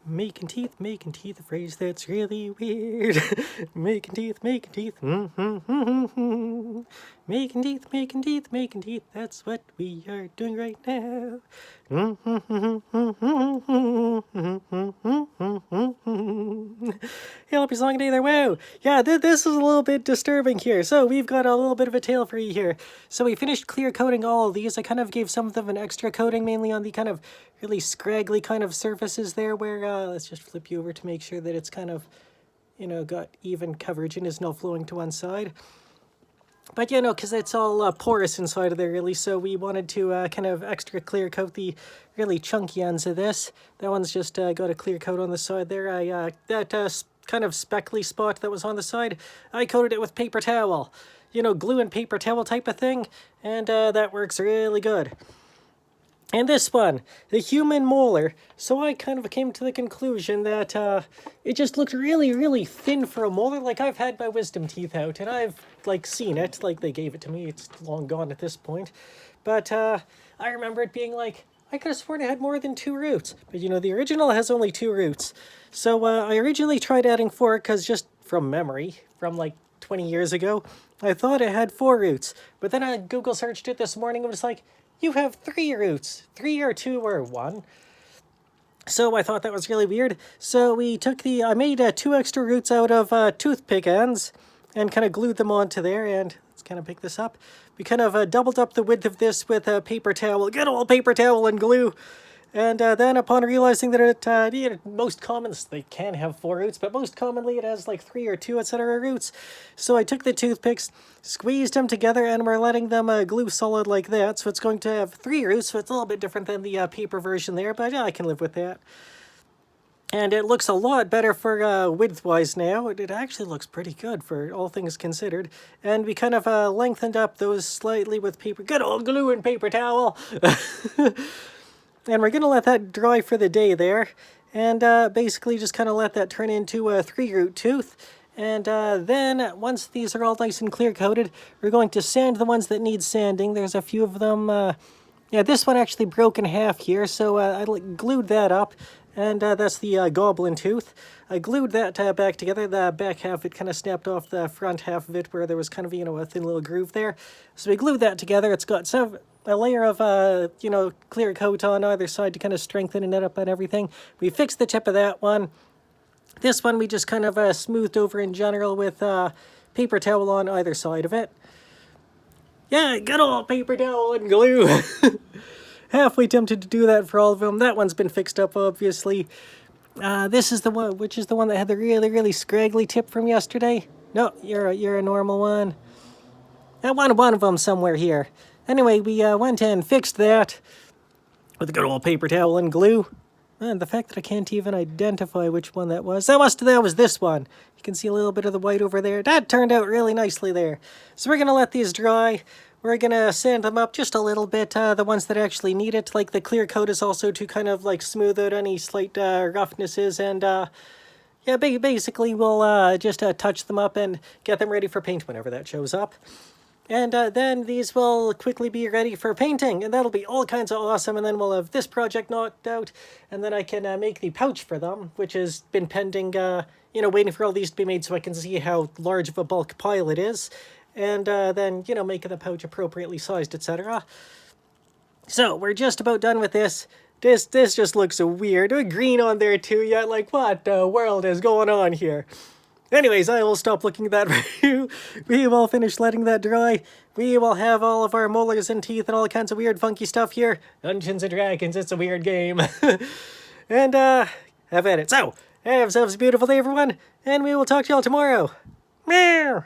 Making teeth, a phrase that's really weird. Making teeth, making teeth, that's what we are doing right now. Hey, hope you're song either. Wow. Yeah, this is a little bit disturbing here. So we've got a little bit of a tale for you here. So we finished clear coating all of these. I kind of gave some of them an extra coating, mainly on the kind of really scraggly kind of surfaces there where, let's just flip you over to make sure that it's kind of, you know, got even coverage and is not flowing to one side. But, you know, because it's all porous inside of there, really, so we wanted to kind of extra clear coat the really chunky ends of this. That one's just got a clear coat on the side there. That kind of speckly spot that was on the side, I coated it with paper towel. You know, glue and paper towel type of thing, and that works really good. And this one, the human molar. So I kind of came to the conclusion that it just looked really, really thin for a molar. Like, I've had my wisdom teeth out, and I've, like, seen it. Like, they gave it to me. It's long gone at this point. But I remember it being like, I could have sworn it had more than 2 roots. But, you know, the original has only 2 roots. So I originally tried adding 4, because just from memory, from, like, 20 years ago, I thought it had 4 roots. But then I Google searched it this morning and was like, you have 3 roots. 3 or 2 or 1. So I thought that was really weird. So we took I made 2 extra roots out of toothpick ends and kind of glued them onto there. And let's kind of pick this up. We kind of doubled up the width of this with a paper towel, good old paper towel and glue. And then upon realizing that it, most common, they can have 4 roots, but most commonly it has like 3 or 2, etc. roots. So I took the toothpicks, squeezed them together, and we're letting them glue solid like that. So it's going to have 3 roots, so it's a little bit different than the paper version there, but yeah, I can live with that. And it looks a lot better for width-wise now. It actually looks pretty good for all things considered. And we kind of lengthened up those slightly with good old glue and paper towel. And we're going to let that dry for the day there. And basically just kind of let that turn into a 3-root tooth. And then, once these are all nice and clear-coated, we're going to sand the ones that need sanding. There's a few of them. Yeah, this one actually broke in half here, so I glued that up. And that's the goblin tooth. I glued that back together. The back half, it kind of snapped off the front half of it where there was kind of, you know, a thin little groove there. So we glued that together. It's got a layer of, you know, clear coat on either side to kind of strengthen it up and everything. We fixed the tip of that one. This one we just kind of smoothed over in general with paper towel on either side of it. Yeah, good old paper towel and glue. Halfway tempted to do that for all of them. That one's been fixed up, obviously. This is the one, which is the one that had the really, really scraggly tip from yesterday. No, you're a normal one. I wanted one of them somewhere here. Anyway, we went and fixed that with a good old paper towel and glue. And the fact that I can't even identify which one that was. That was this one. You can see a little bit of the white over there. That turned out really nicely there. So we're going to let these dry. We're going to sand them up just a little bit, the ones that actually need it. Like the clear coat is also to kind of like smooth out any slight roughnesses. And yeah, basically we'll just touch them up and get them ready for paint whenever that shows up. And then these will quickly be ready for painting, and that'll be all kinds of awesome. And then we'll have this project knocked out, and then I can make the pouch for them, which has been pending, you know, waiting for all these to be made so I can see how large of a bulk pile it is. And then, you know, making the pouch appropriately sized, etc. So we're just about done with this. This just looks so weird. Green on there too, yeah, like what the world is going on here? Anyways, I will stop looking at that for you. We will finish letting that dry. We will have all of our molars and teeth and all kinds of weird funky stuff here. Dungeons and Dragons, it's a weird game. And have at it. So, have yourselves a beautiful day, everyone, and we will talk to y'all tomorrow. Meow!